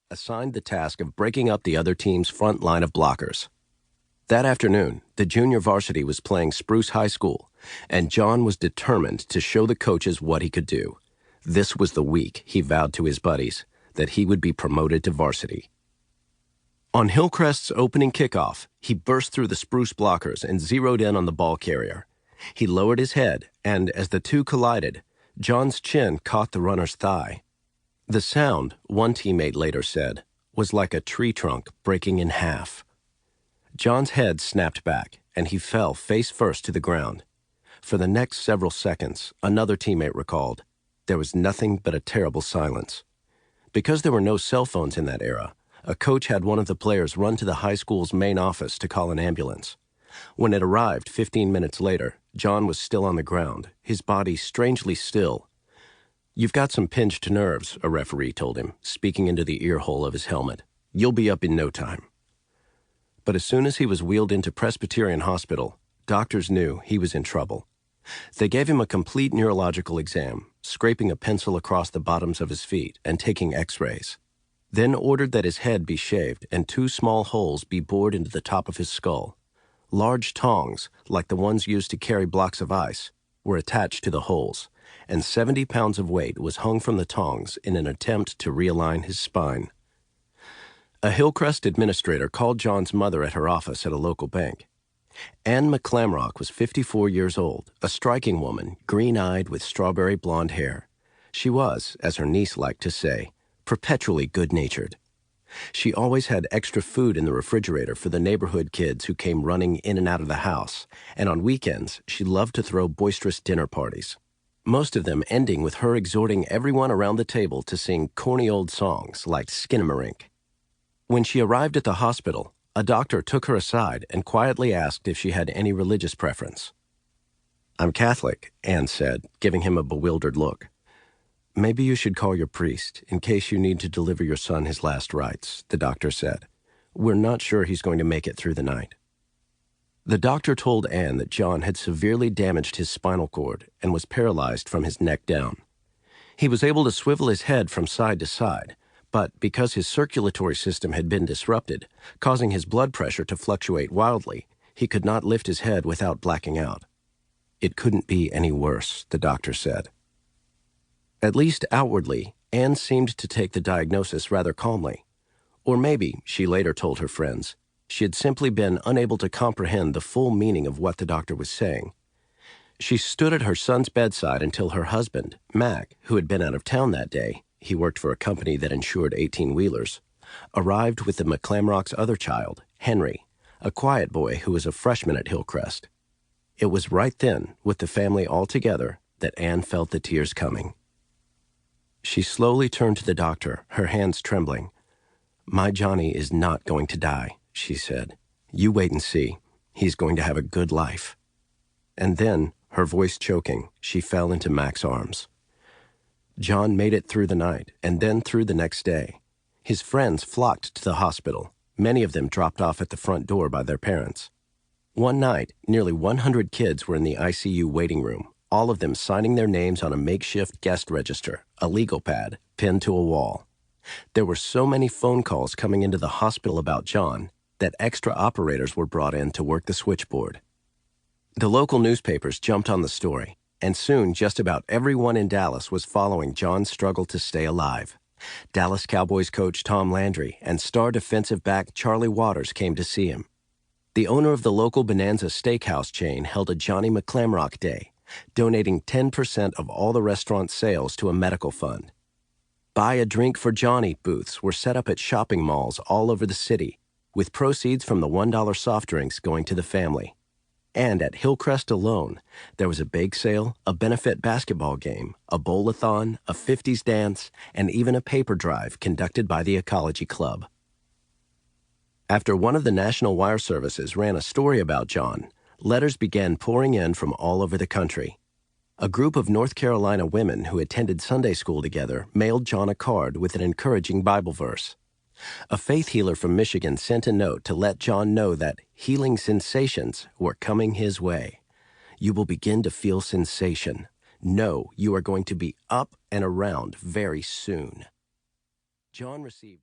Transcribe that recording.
assigned the task of breaking up the other team's front line of blockers. That afternoon, the junior varsity was playing Spruce High School, and John was determined to show the coaches what he could do. This was the week, he vowed to his buddies, that he would be promoted to varsity. On Hillcrest's opening kickoff, he burst through the Spruce blockers and zeroed in on the ball carrier. He lowered his head, and as the two collided, John's chin caught the runner's thigh. The sound, one teammate later said, was like a tree trunk breaking in half. John's head snapped back, and he fell face first to the ground. For the next several seconds, another teammate recalled, there was nothing but a terrible silence. Because there were no cell phones in that era, a coach had one of the players run to the high school's main office to call an ambulance. When it arrived 15 minutes later, John was still on the ground, his body strangely still. "You've got some pinched nerves," a referee told him, speaking into the ear hole of his helmet. "You'll be up in no time." But as soon as he was wheeled into Presbyterian Hospital, doctors knew he was in trouble. They gave him a complete neurological exam, scraping a pencil across the bottoms of his feet and taking x-rays. Then ordered that his head be shaved and 2 small holes be bored into the top of his skull. Large tongs, like the ones used to carry blocks of ice, were attached to the holes, and 70 pounds of weight was hung from the tongs in an attempt to realign his spine. A Hillcrest administrator called John's mother at her office at a local bank. Ann McClamrock was 54 years old, a striking woman, green-eyed with strawberry blonde hair. She was, as her niece liked to say, perpetually good-natured. She always had extra food in the refrigerator for the neighborhood kids who came running in and out of the house, and on weekends she loved to throw boisterous dinner parties, most of them ending with her exhorting everyone around the table to sing corny old songs like Skinamarink. When she arrived at the hospital, a doctor took her aside and quietly asked if she had any religious preference. "I'm Catholic," Anne said, giving him a bewildered look. "Maybe you should call your priest in case you need to deliver your son his last rites," the doctor said. "We're not sure he's going to make it through the night." The doctor told Anne that John had severely damaged his spinal cord and was paralyzed from his neck down. He was able to swivel his head from side to side, but because his circulatory system had been disrupted, causing his blood pressure to fluctuate wildly, he could not lift his head without blacking out. It couldn't be any worse, the doctor said. At least outwardly, Anne seemed to take the diagnosis rather calmly. Or maybe, she later told her friends, she had simply been unable to comprehend the full meaning of what the doctor was saying. She stood at her son's bedside until her husband, Mac, who had been out of town that day, he worked for a company that insured 18-wheelers, arrived with the McClamrock's other child, Henry, a quiet boy who was a freshman at Hillcrest. It was right then, with the family all together, that Anne felt the tears coming. She slowly turned to the doctor, her hands trembling. "My Johnny is not going to die," she said. "You wait and see. He's going to have a good life." And then, her voice choking, she fell into Mac's arms. John made it through the night and then through the next day. His friends flocked to the hospital, many of them dropped off at the front door by their parents. One night, nearly 100 kids were in the ICU waiting room, all of them signing their names on a makeshift guest register, a legal pad, pinned to a wall. There were so many phone calls coming into the hospital about John that extra operators were brought in to work the switchboard. The local newspapers jumped on the story, and soon just about everyone in Dallas was following John's struggle to stay alive. Dallas Cowboys coach Tom Landry and star defensive back Charlie Waters came to see him. The owner of the local Bonanza Steakhouse chain held a Johnny McClamrock Day, donating 10% of all the restaurant's sales to a medical fund. Buy a Drink for Johnny booths were set up at shopping malls all over the city, with proceeds from the $1 soft drinks going to the family. And at Hillcrest alone, there was a bake sale, a benefit basketball game, a bowl-a-thon, a 50s dance, and even a paper drive conducted by the Ecology Club. After one of the national wire services ran a story about John, letters began pouring in from all over the country. A group of North Carolina women who attended Sunday school together mailed John a card with an encouraging Bible verse. A faith healer from Michigan sent a note to let John know that healing sensations were coming his way. "You will begin to feel sensation. Know you are going to be up and around very soon." John received